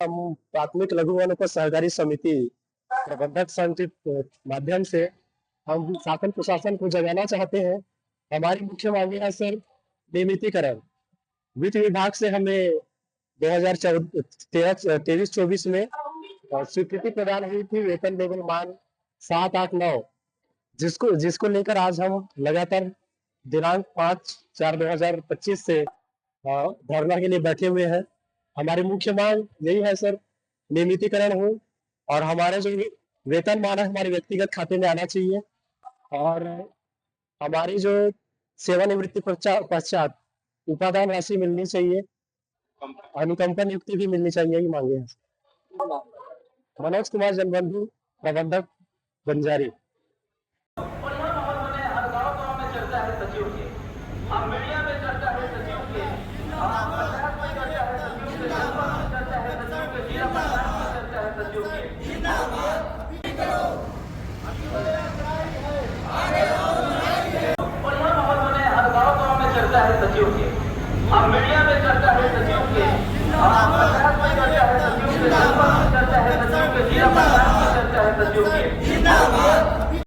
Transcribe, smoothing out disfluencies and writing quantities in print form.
हम प्राथमिक लघु वनोपज सहकारी समिति प्रबंधक संघ के माध्यम से हम शासन प्रशासन को जगाना चाहते हैं। हमारी मुख्य मांगे है सर नियमितीकरण। वित्त विभाग से हमें 2023-24 में स्वीकृति प्रदान हुई थी वेतन लेवल मान 789, जिसको जिसको लेकर आज हम लगातार दिनांक 5/4/2025 से धरना के लिए बैठे हुए हैं। हमारी मुख्य मांग यही है सर नियमितीकरण हो और हमारे जो वेतन मान है हमारे व्यक्तिगत खाते में आना चाहिए और हमारी जो सेवानिवृत्ति पश्चात उपादान राशि मिलनी चाहिए, अनुकंपा नियुक्ति भी मिलनी चाहिए, ये मांगे हैं। मनोज कुमार जनबंधु, प्रबंधक बंजारी। सचिव के, अब मीडिया में चर्चा है सचिव के,